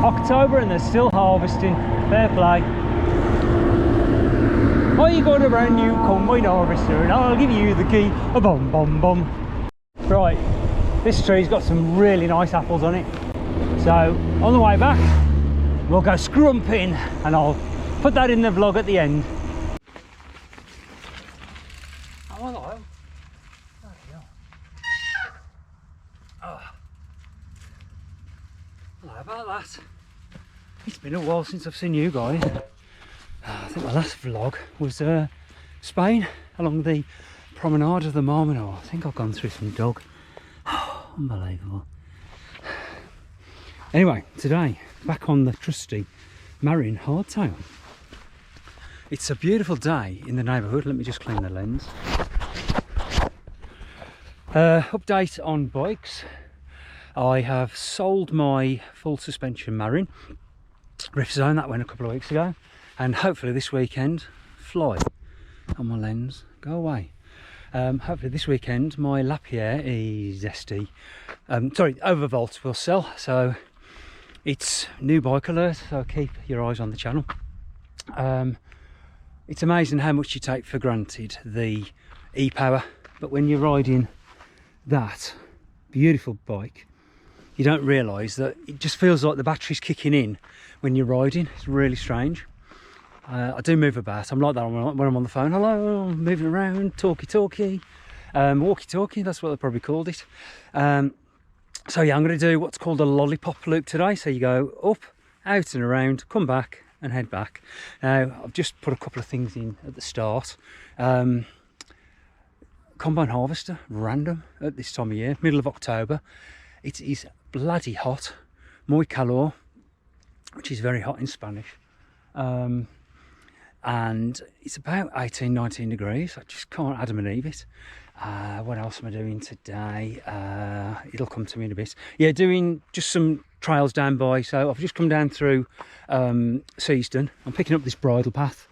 October and they're still harvesting. Fair play. Oh, you got a brand new combine harvester and I'll give you the key. A bum bum bum. Right, this tree's got some really nice apples on it. So on the way back, we'll go scrumping and I'll put that in the vlog at the end. Oh, hello. Oh. Hello about that. It's been a while since I've seen you guys. I think my last vlog was Spain, along the promenade of the Marin. I think I've gone through some dog. Unbelievable. Anyway, today, back on the trusty Marin hardtail. It's a beautiful day in the neighbourhood. Let me just clean the lens. Update on bikes. I have sold my full suspension Marin Rift Zone. That went a couple of weeks ago, and hopefully this weekend, fly on my lens, go away. Hopefully this weekend my Lapierre is SD, sorry, Overvolt will sell, so it's new bike alert, so keep your eyes on the channel. It's amazing how much you take for granted, the e-power, but when you're riding that beautiful bike, you don't realise that it just feels like the battery's kicking in when you're riding. It's really strange. I do move about. I'm like that when I'm on the phone. Hello, I'm moving around, talkie-talkie, walkie-talkie, that's what they probably called it. So yeah, I'm going to do what's called a lollipop loop today. So you go up, out and around, come back and head back. Now, I've just put a couple of things in at the start. Combine harvester, random at this time of year, middle of October. It is bloody hot, muy calor, which is very hot in Spanish. And it's about 18-19 degrees. I just can't Adam and Eve it. What else am I doing today? It'll come to me in a bit. Yeah, doing just some trails down by. So I've just come down through Seaston. I'm picking up this bridle path.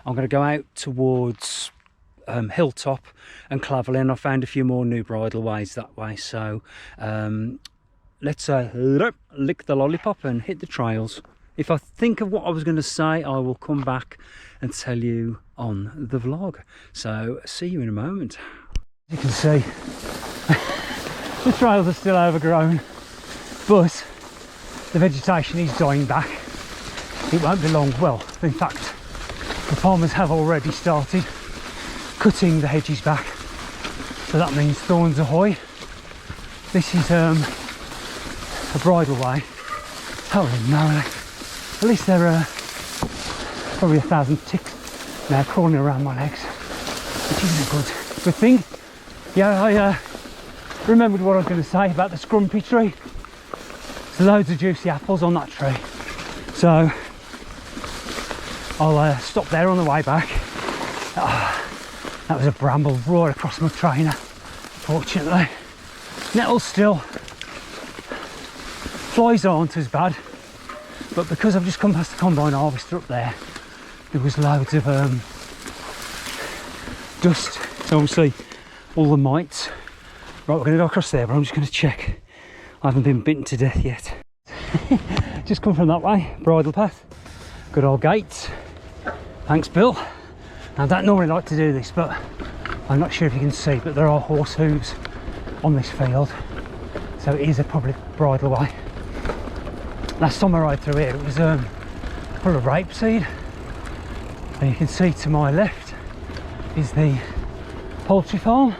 I'm going to go out towards Hilltop and Claverley, and I found a few more new bridle ways that way. So let's lick the lollipop and hit the trails. If I think of what I was going to say, I will come back and tell you on the vlog. So see you in a moment. As you can see, the trails are still overgrown, but the vegetation is dying back. It won't be long. Well, in fact, the farmers have already started cutting the hedges back. So that means thorns ahoy. This is a bridle way. Holy moly. At least there are probably 1,000 ticks now crawling around my legs, which isn't a good thing. Yeah, I remembered what I was going to say about the scrumpy tree. There's loads of juicy apples on that tree. So I'll stop there on the way back. That was a bramble right across my trainer, fortunately. Nettles still. Flies aren't as bad. But because I've just come past the combine harvester up there, there was loads of dust. So obviously all the mites. Right, we're going to go across there, but I'm just going to check I haven't been bitten to death yet. Just come from that way, bridle path. Good old gates. Thanks, Bill. Now, I don't normally like to do this, but I'm not sure if you can see, but there are horse hooves on this field. So it is a public bridle way. Last time I rode through here, it was full of rapeseed. And you can see to my left is the poultry farm.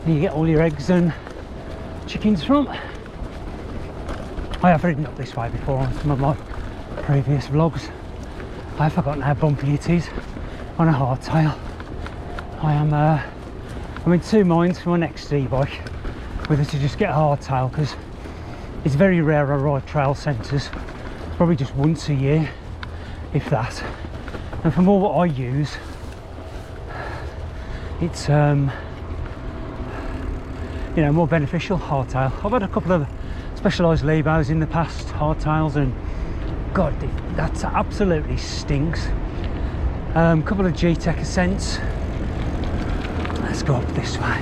And you get all your eggs and chickens from. I have ridden up this way before on some of my previous vlogs. I have forgotten how bumpy it is on a hardtail. I'm in two minds for my next e-bike, whether to just get a hardtail, because it's very rare I ride trail centres, probably just once a year, if that. And for more what I use, it's you know, more beneficial hardtail. I've had a couple of Specialised Lebos in the past, hardtails, and God, that absolutely stinks. Couple of G-Tech Ascents. Let's go up this way.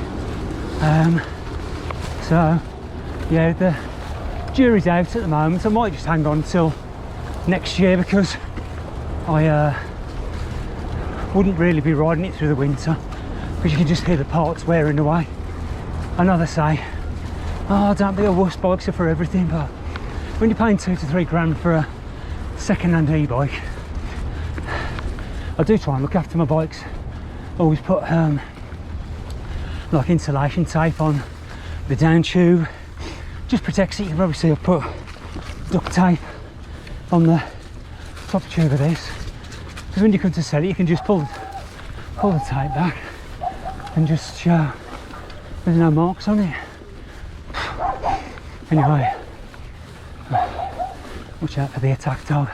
So yeah, the jury's out at the moment. I might just hang on till next year because I wouldn't really be riding it through the winter because you can just hear the parts wearing away. I know they say, oh, don't be a wuss, bikes are for everything, but when you're paying 2 to 3 grand for a second-hand e-bike, I do try and look after my bikes. Always put like insulation tape on the down tube, just protects it. You can probably see I've put duct tape on the top tube of this, because when you come to sell it you can just pull the tape back and just show there's no marks on it. Anyway, watch out for the attack dog.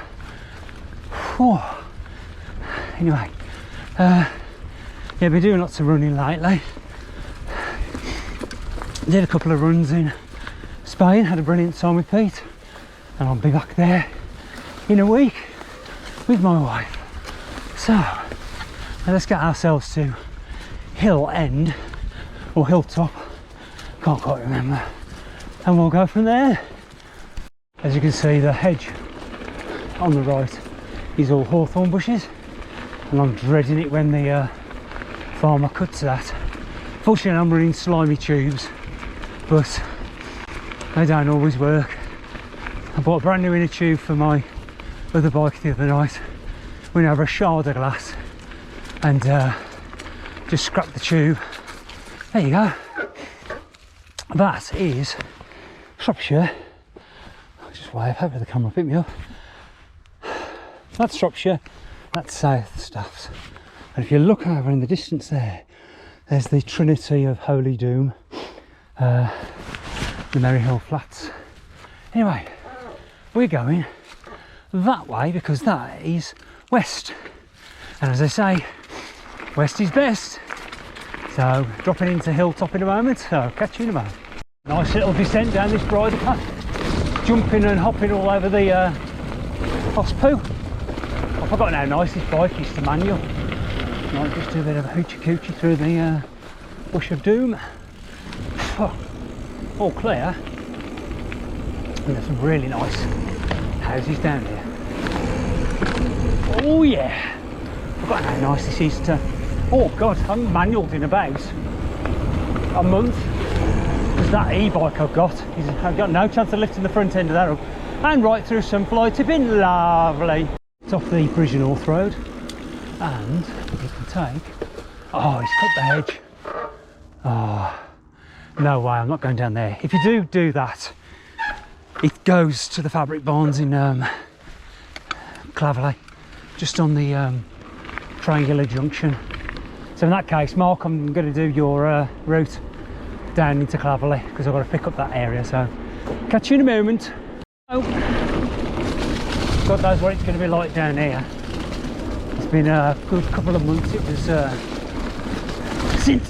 Whew. Anyway, yeah, been doing lots of running lately. Did a couple of runs in Spain, had a brilliant time with Pete, and I'll be back there in a week with my wife. So let's get ourselves to Hill End or Hilltop, can't quite remember, and we'll go from there. As you can see, the hedge on the right is all hawthorn bushes, and I'm dreading it when the farmer cuts that. Fortunately I'm running slimy tubes, but they don't always work. I bought a brand new inner tube for my other bike the other night. Went over a shard of glass and just scrapped the tube. There you go. That is Shropshire. I'll just wave, hope the camera pick me up. That's Shropshire, that's South Staffs. And if you look over in the distance there's the Trinity of Holy Doom, the Merry Hill Flats. Anyway, we're going that way because that is west, and as I say, west is best. So dropping into Hilltop in a moment, so catch you in a moment. Nice little descent down this bridle path, jumping and hopping all over the hoss poo. I've forgotten how nice this bike is to manual. Might just do a bit of a hoochie coochie through the bush of doom. All clear, and there's some really nice houses down here. Oh yeah, I've forgotten how nice this is to, oh god, I haven't manualed in about a month, because that e-bike I've got no chance of lifting the front end of that up, and right through some fly tipping, lovely. It's off the Bridge North Road, and you can take, oh, he's cut the hedge. Oh, no way, I'm not going down there. If you do that, it goes to the fabric barns in Claverley, just on the triangular junction. So in that case, Mark, I'm going to do your route down into Claverley because I've got to pick up that area. So catch you in a moment. Oh, God knows what it's going to be like down here. It's been a good couple of months. It was since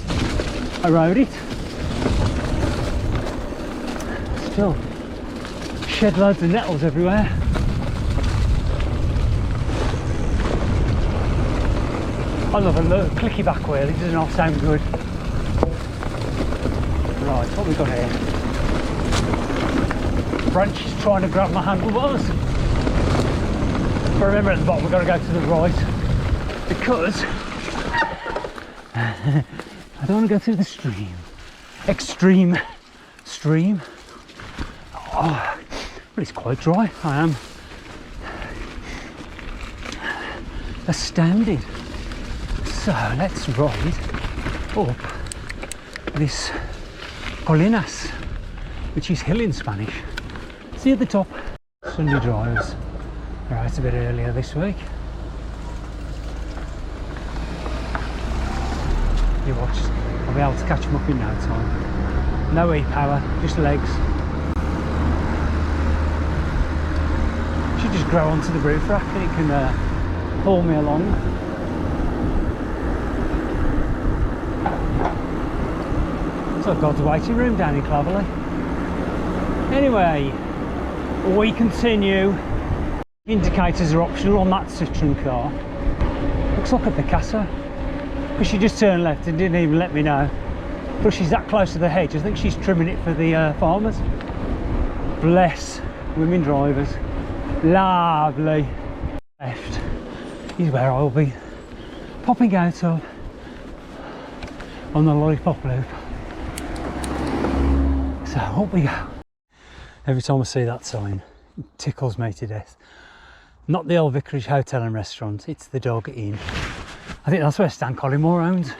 I rode it. Still shed loads of nettles everywhere. I love a little clicky back wheel, it does not sound good. Right, what we got here? Branch is trying to grab my handlebars. But remember, at the bottom we've got to go to the right because I don't want to go through the stream. Extreme stream. Oh, but it's quite dry. I am astounded. So let's ride up this Colinas, which is hill in Spanish. See at the top, Sunday drives. They're out a bit earlier this week. You watch, I'll be able to catch them up in no time. No e-power, just legs. Should just grow onto the roof rack and it can haul me along. So God's waiting room down in Claverley. Anyway, we continue. Indicators are optional on that Citroen car. Looks like a Picasso. Because she just turned left and didn't even let me know. But she's that close to the hedge, I think she's trimming it for the farmers. Bless women drivers. Lovely. Left is where I'll be popping out of on the Lollipop Loop. So up we go. Every time I see that sign, it tickles me to death. Not the old Vicarage Hotel and Restaurant, it's the Dog Inn. I think that's where Stan Collymore owns.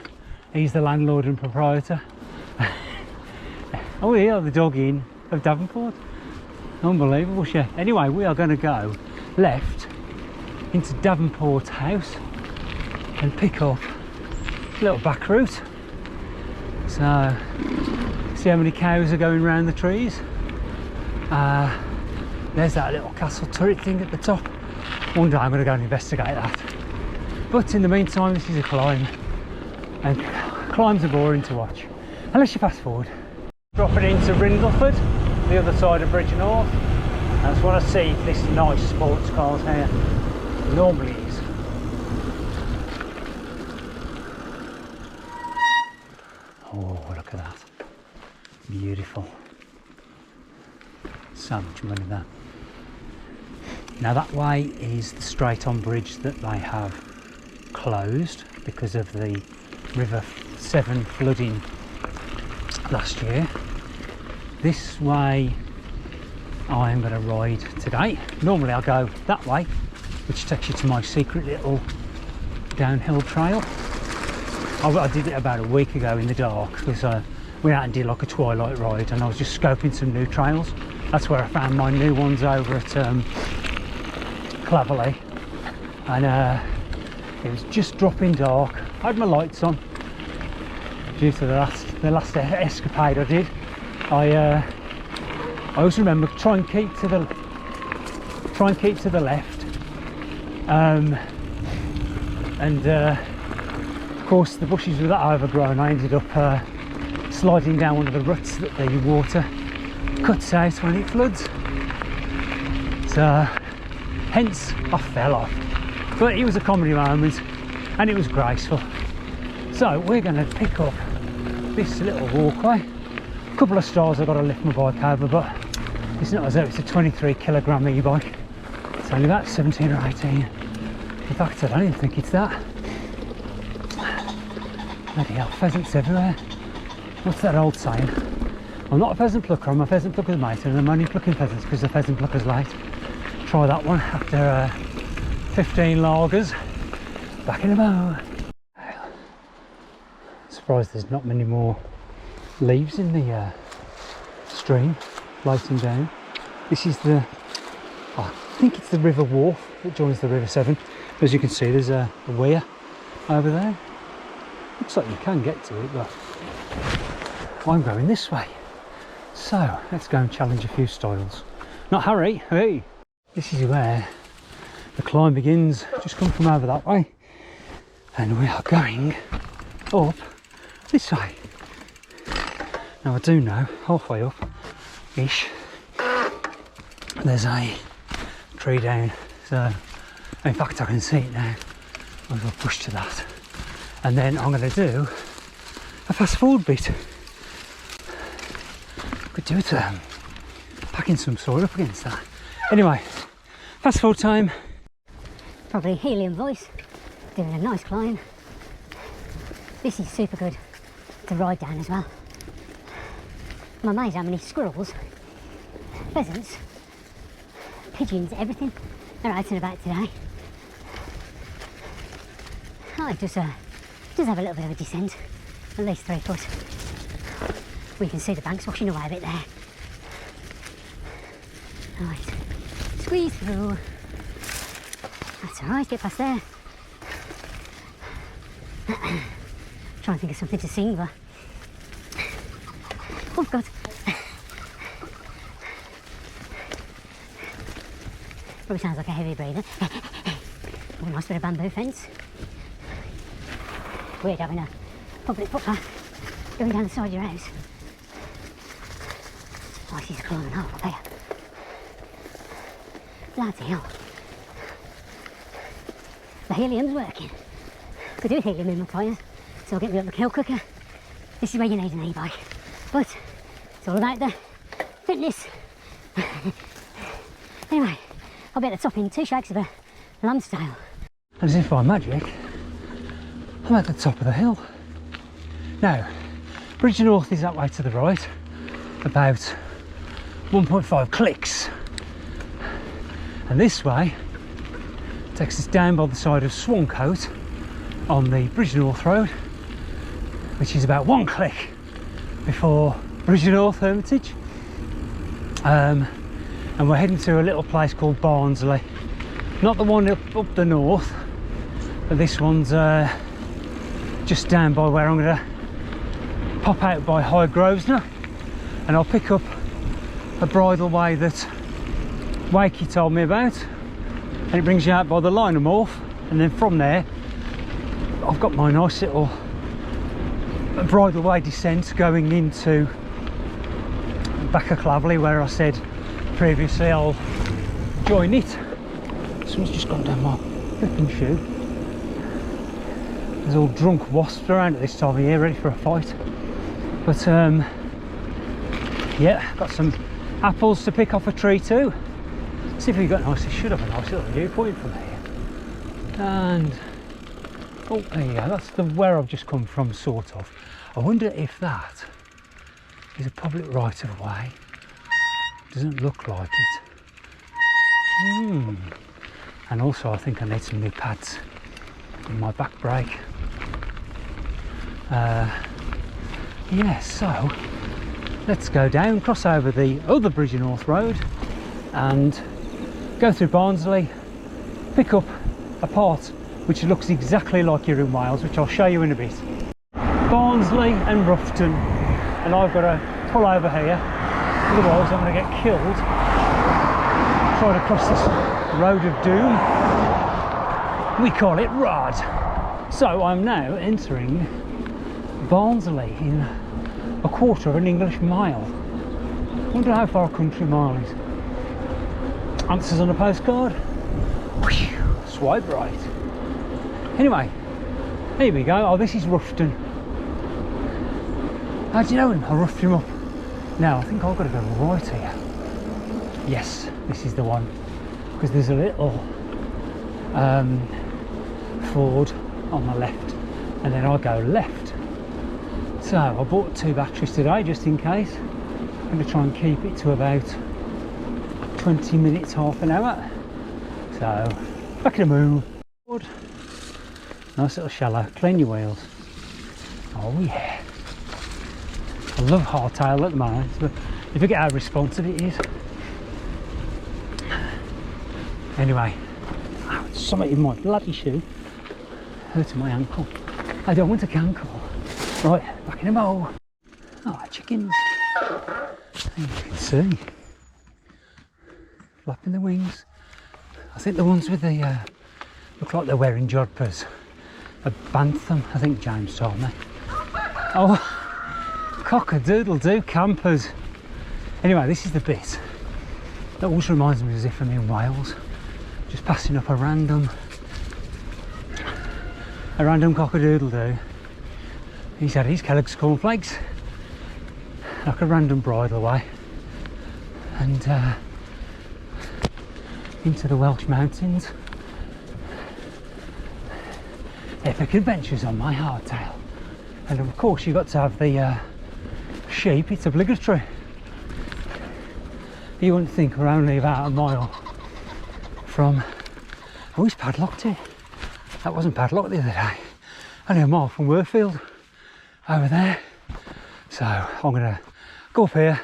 He's the landlord and proprietor. Oh yeah, the Dog Inn of Davenport. Unbelievable shit. Anyway, we are going to go left into Davenport House and pick up a little back route. So, see how many cows are going round the trees. There's that little castle turret thing at the top. One day I'm going to go and investigate that. But in the meantime, this is a climb, and climbs are boring to watch unless you fast forward. Dropping into Rindleford, the other side of Bridge North. I just want to see if this nice sports car's here. Normally is. Oh, look at that. Beautiful. So much money there. Now that way is the straight on bridge that they have closed because of the River Severn flooding last year. This way I am going to ride today. Normally I go that way, which takes you to my secret little downhill trail. I did it about a week ago in the dark because I went out and did like a twilight ride, and I was just scoping some new trails. That's where I found my new ones over at Claverley, and it was just dropping dark. I had my lights on due to the last escapade I did. I always remember try and keep to the left, and of course the bushes were that overgrown. I ended up sliding down one of the ruts that the water cuts out when it floods. So hence I fell off, but it was a comedy moment and it was graceful. So we're going to pick up this little walkway. A couple of stars I've got to lift my bike over, but it's not as though it's a 23 kilogram e-bike. It's only about 17 or 18. In fact, I don't even think it's that. Bloody hell, pheasants everywhere. What's that old saying? I'm not a pheasant plucker, I'm a pheasant plucker's mate, and I'm only plucking pheasants because the pheasant plucker's late. Try that one after 15 lagers. Back in a bow. Surprised there's not many more leaves in the stream floating down. This is the, I think it's the River Wharf that joins the River Severn. As you can see, there's a weir over there. Looks like you can get to it, but I'm going this way. So let's go and challenge a few styles. Not Harry, hey! This is where the climb begins. Just come from over that way, and we are going up this way. Now I do know, halfway up ish, there's a tree down, so in fact I can see it now. I'm going to push to that, and then I'm going to do a fast forward bit. Could do it packing some soil up against that. Anyway, fast forward time. Probably helium voice, doing a nice climb. This is super good to ride down as well. I'm amazed how many squirrels, pheasants, pigeons, everything are out and about today. Oh, it does have a little bit of a descent, at least 3 foot. We can see the banks washing away a bit there. Right, squeeze through. That's alright, get past there. Try and think of something to sing, but oh God. Probably sounds like a heavy breather. Oh, nice bit of bamboo fence. Weird having a public footpath going down the side of your house. Oh, she's climbing up there. Bloody hell. The helium's working. Could do with helium in my tyres, so I'll get me up the hill quicker. This is where you need an e-bike. But it's all about the fitness. I'll be at the top in 2 shakes of a lamb's tail. As if by magic, I'm at the top of the hill. Now, Bridge North is that way to the right, about 1.5 clicks. And this way takes us down by the side of Swancote on the Bridge North Road, which is about 1 click before Bridge North Hermitage. And we're heading to a little place called Barnsley. Not the one up the north, but this one's just down by where I'm going to pop out by High Grosvenor, and I'll pick up a bridleway that Wakey told me about, and it brings you out by the Linermorph, and then from there I've got my nice little bridleway descent going into Backer-Clavely, where I said previously I'll join it. Someone's just gone down my flipping shoe. There's all drunk wasps around at this time of year ready for a fight. But yeah, got some apples to pick off a tree too. See if we've got nice, it should have a nice little viewpoint from here. And oh, there you go, that's where I've just come from, sort of. I wonder if that is a public right of way. Doesn't look like it. And also I think I need some new pads in my back brake. Yeah, so let's go down, cross over the other Bridge North Road and go through Barnsley, pick up a part which looks exactly like you're in Wales, which I'll show you in a bit. Barnsley and Roughton, and I've got to pull over here, otherwise I'm going to get killed trying to cross this road of doom. We call it Rod. So I'm now entering Barnsley in a quarter of an English mile. Wonder how far a country mile is. Answers on a postcard. Whew, swipe right. Anyway, here we go. Oh, this is Roughton. How do you know him? I roughed him up. Now I think I've got to go right here. Yes, this is the one, because there's a little ford on the left, and then I go left. So I bought 2 batteries today just in case. I'm going to try and keep it to about 20 minutes, half an hour. So back in a move. Nice little shallow, clean your wheels. Oh yeah. I love hardtail at the moment, but you forget how responsive it is. Anyway, oh, it's something in my bloody shoe. Hurting my ankle. I don't want a cankle. Right, back in a mow. Oh, chickens. You can see. Flapping the wings. I think the ones with the, look like they're wearing jodhpurs. A bantam, I think James told me. Oh, cock-a-doodle-doo campers. Anyway, this is the bit that always reminds me as if I'm in Wales. Just passing up a random cock-a-doodle-doo. He's had his Kellogg's cornflakes, like a random bridleway, and into the Welsh mountains. Epic adventures on my hardtail. And of course you've got to have the sheep, it's obligatory. You wouldn't think we're only about a mile from, oh, he's padlocked it. That wasn't padlocked the other day. Only a mile from Worfield over there. So I'm gonna go up here,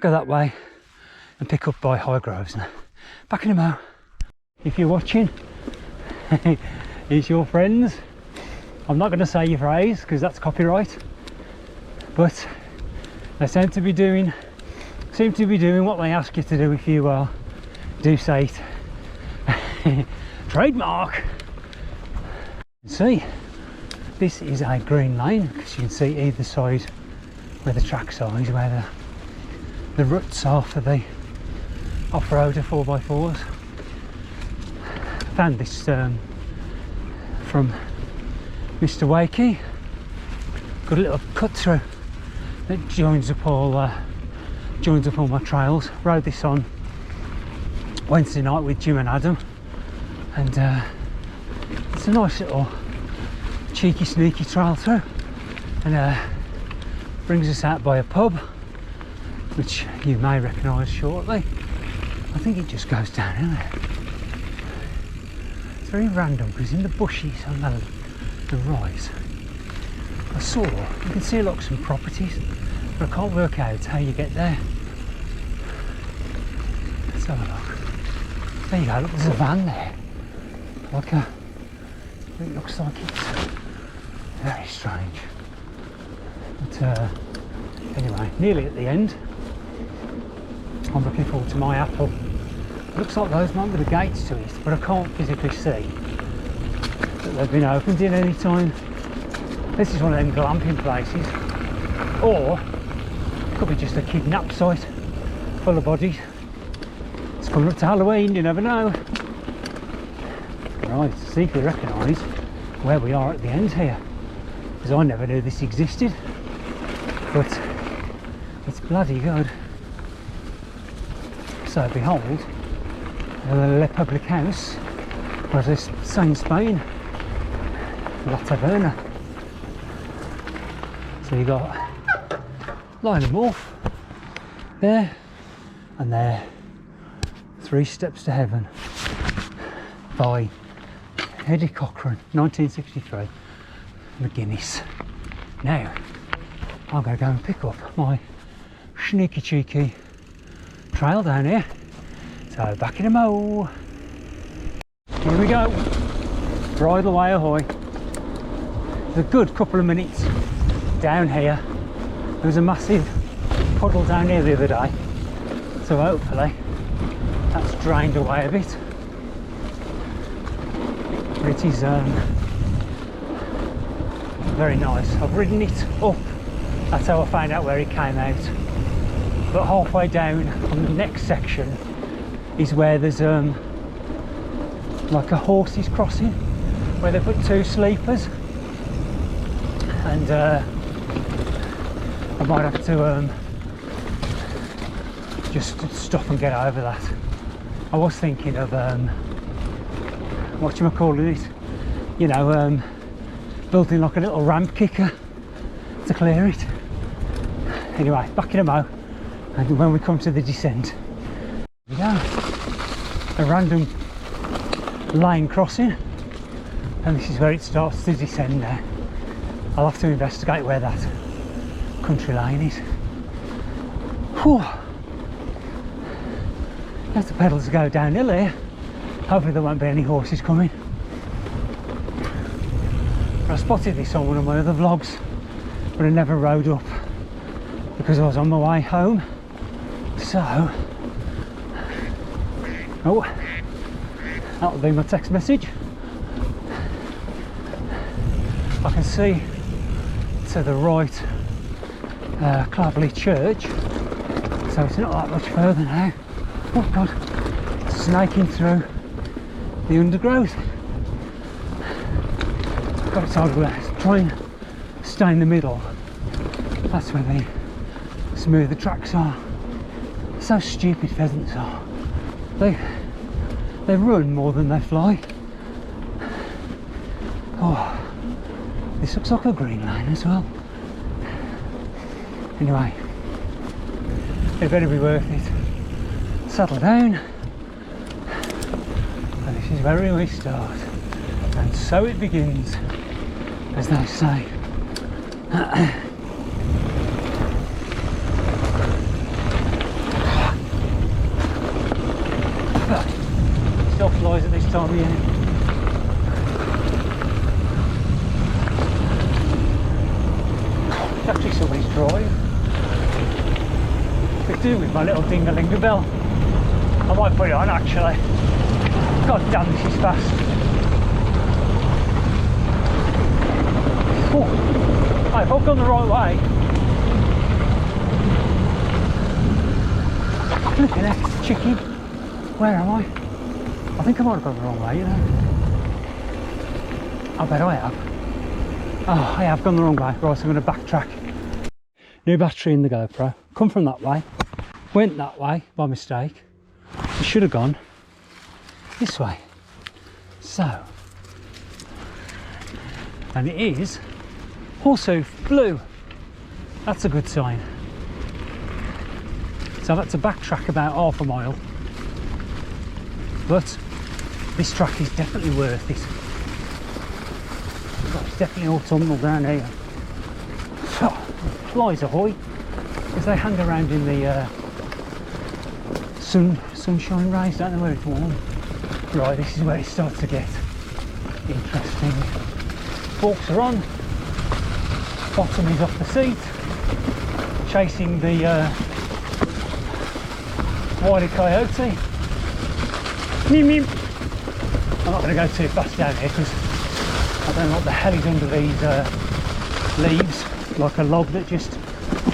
go that way and pick up by High Grosvenor. Back in a mo. If you're watching, it's your friends. I'm not going to say your phrase because that's copyright, but they seem to be doing what they ask you to do if you do say it. Trademark. See, this is a green lane because you can see either side where the tracks are, is where the ruts are for the off-roader 4x4s. Found this from Mr. Wakey. Got a little cut through that joins up all my trails. Rode this on Wednesday night with Jim and Adam, and it's a nice little cheeky sneaky trail through, and brings us out by a pub which you may recognise shortly. I think it just goes down in there. It's very random because in the bushes on the rise I saw, you can see like some properties, but I can't work out how you get there. Let's have a look. There you go, look, there's a van there. It looks like it's very strange. But anyway, nearly at the end. I'm looking forward to my apple. It looks like those might be the gates to it, but I can't physically see that they've been opened in any time. This is one of them glamping places, or it could be just a kidnap site full of bodies. It's coming up to Halloween, you never know. Right, see if you recognise where we are at the end here, because I never knew this existed, but it's bloody good. So behold, Le Public House, or as they say in Spain, La Taberna. So you got Line of Morph there and there. 3 Steps to Heaven by Eddie Cochran, 1963, McGuinness. Now I'm going to go and pick up my sneaky cheeky trail down here, so back in a mo. Here we go, bridle away ahoy. It's a good couple of minutes down here. There was a massive puddle down here the other day, so hopefully that's drained away a bit. But it is very nice. I've ridden it up, that's how I found out where it came out. But halfway down on the next section is where there's like a horses crossing, where they put 2 sleepers, and I might have to just stop and get over that. I was thinking of whatchamacallit it, you know, building like a little ramp kicker to clear it. Anyway, back in a mo, and when we come to the descent, here we go, a random line crossing, and this is where it starts to descend now. I'll have to investigate where that country lane is. Whew. As the pedals go downhill here, hopefully there won't be any horses coming. I spotted this on one of my other vlogs, but I never rode up because I was on my way home. So, oh, that'll be my text message. I can see to the right Claverley Church, so it's not that much further now. Oh god, snaking through the undergrowth. Got it all west. Try and stay in the middle. That's where the smoother tracks are. So stupid, pheasants are. They run more than they fly. Oh, this looks like a green lane as well. Anyway, it better be worth it. Settle down, and this is where we start, and so it begins, as they say. Still flies at this time of year. It's actually somebody's drive. Could do with my little ding-a-ling bell. I might put it on actually. God damn, this is fast. Oh, I hope I've gone the right way. Look at that chicken. Where am I? I think I might have gone the wrong way, you know. I bet I have. Oh, I have gone the wrong way. Right, so I'm going to backtrack. New battery in the GoPro. Come from that way. Went that way by mistake. I should have gone this way. So, and it is also blue. That's a good sign. So I've had to backtrack about half a mile, but this track is definitely worth it. Oh, it's definitely autumnal down here. Oh, flies ahoy, as they hang around in the sunshine rays, don't they, where it's warm. Right, this is where it starts to get interesting. Forks are on, bottom is off the seat, chasing the Wile E. Coyote. Meep, meep. I'm not going to go too fast down here because I don't know what the hell is under these leaves, like a log that just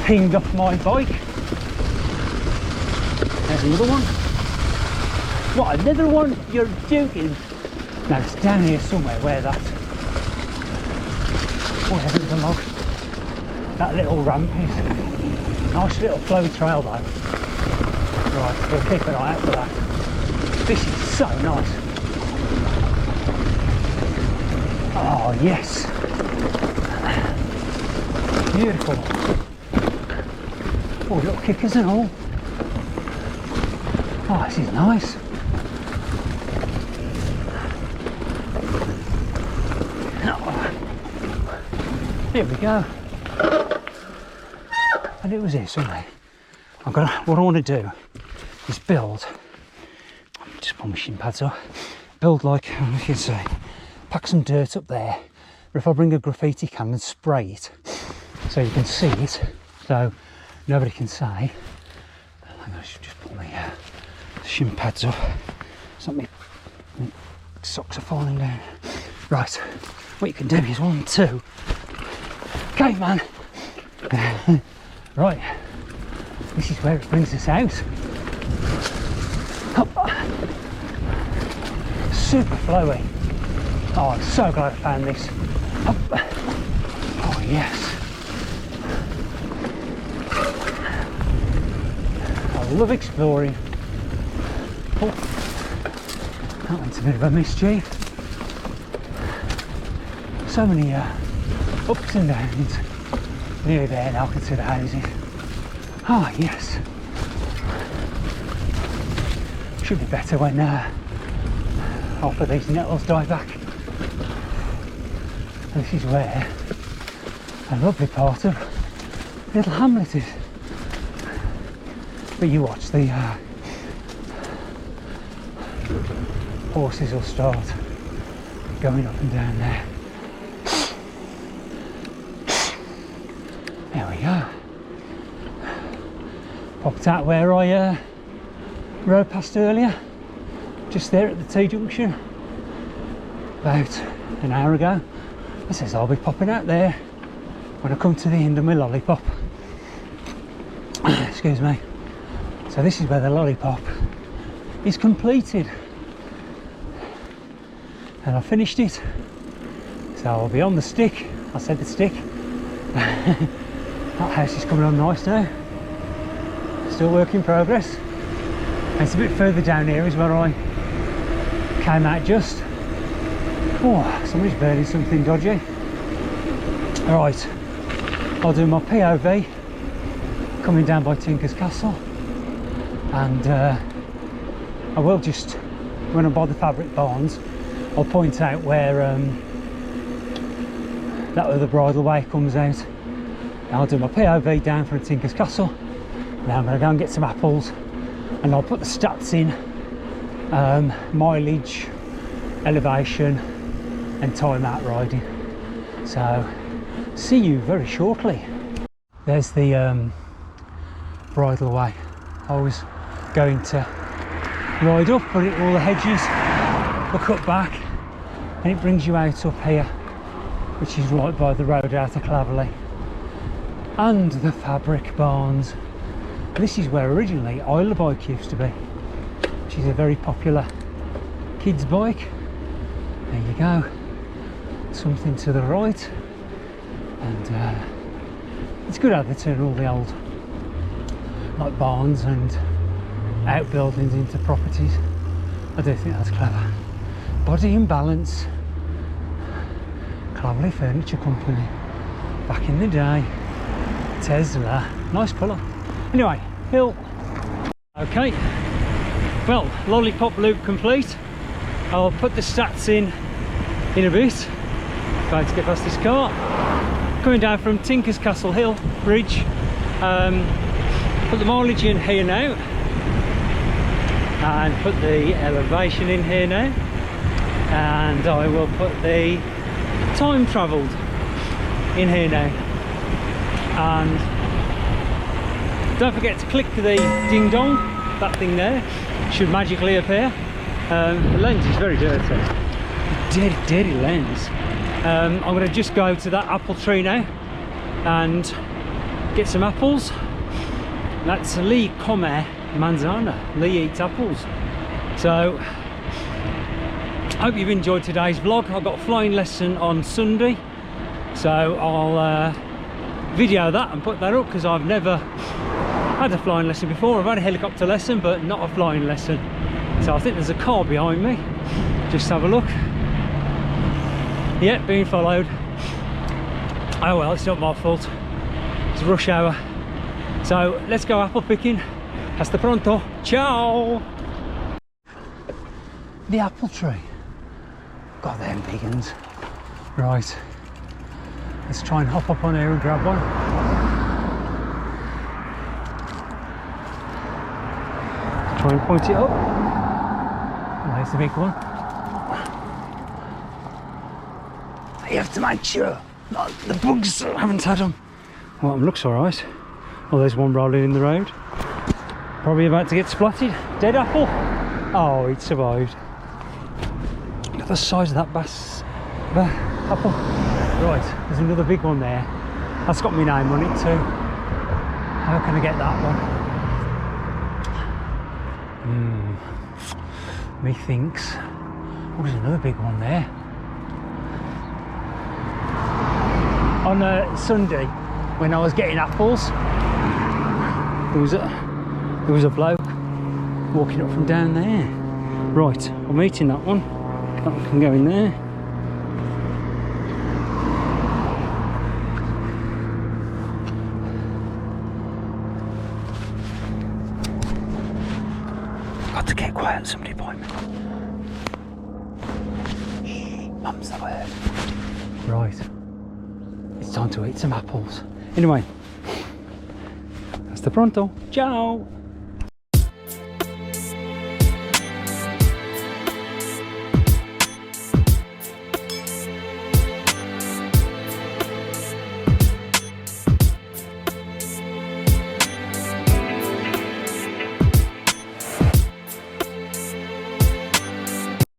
pinged off my bike. There's another one. What, another one? You're joking. No, it's down here somewhere where that, where the log, that little ramp is. Nice little flowy trail though. Right, we'll keep an eye out for that. This is so nice. Oh yes. Beautiful. Oh, little kickers and all. Oh, this is nice. Here we go. And it was here somewhere. What I want to do is build, just put my shin pads up, build like, you can say, pack some dirt up there, or if I bring a graffiti can and spray it so you can see it, so nobody can say. I think I should just put my shin pads up so my socks are falling down. Right, what you can do is 1, 2. Okay, man. Right, this is where it brings us out. Super flowy. Oh, I'm so glad I found this. Oh yes. I love exploring. Oh, that went a bit of a mischief. So many ups and downs. Nearly there now, I can see the houses. Ah, yes. Should be better when half of these nettles die back. And this is where a lovely part of little hamlet is. But you watch, the horses will start going up and down there. There we go. Popped out where I rode past earlier, just there at the T-junction, about an hour ago. I says I'll be popping out there when I come to the end of my lollipop. Excuse me. So this is where the lollipop is completed. And I finished it. So I'll be on the stick. I said the stick. That house is coming on nice now. Still work in progress. And it's a bit further down here is where I came out just. Oh, somebody's burning something dodgy. Right, I'll do my POV coming down by Tinker's Castle, and I will just, when I'm by the fabric barns, I'll point out where that other bridleway comes out. I'll do my POV down from Tinker's Castle. Now I'm going to go and get some apples, and I'll put the stats in, mileage, elevation and time out riding. So see you very shortly. There's the bridleway I was going to ride up, but all the hedges were cut back and it brings you out up here, which is right by the road out of Claverley and the fabric barns. This is where originally Isle Bike used to be, which is a very popular kids bike. There you go, something to the right, and it's good how they turn all the old like barns and outbuildings into properties. I do think that's clever. Body in Balance, Clovelly Furniture Company. Back in the day, Tesla. Nice colour. Anyway, hill. Okay. Well, Lollipop loop complete. I'll put the stats in a bit. Trying to get past this car. Coming down from Tinker's Castle Hill Bridge. Put the mileage in here now. And put the elevation in here now. And I will put the time travelled in here now. And don't forget to click the ding dong, that thing there should magically appear. The lens is very dirty, dirty lens. I'm going to just go to that apple tree now and get some apples. That's Lee Come Manzana. Lee eats apples. So I hope you've enjoyed today's vlog. I've got a flying lesson on Sunday, so I'll video that and put that up, because I've never had a flying lesson before. I've had a helicopter lesson but not a flying lesson. So I think there's a car behind me. Just have a look. Yeah, being followed. Oh well, it's not my fault. It's rush hour. So let's go apple picking. Hasta pronto. Ciao. The apple tree. Got them big ones. Right. Let's try and hop up on here and grab one. Try and point it up. There's the big one. You have to make sure that the bugs haven't had them. Well, it looks alright. Oh, there's one rolling in the road. Probably about to get splatted. Dead apple. Oh, it survived. Look at the size of that apple. Right, there's another big one there. That's got my name on it too. How can I get that one? Methinks. Oh, there's another big one there. On Sunday, when I was getting apples, there was a bloke walking up from down there. Right, I'm eating that one. That one can go in there. Got to get quiet, somebody behind me. Shh, mum's the word. Right, it's time to eat some apples. Anyway, hasta pronto. Ciao.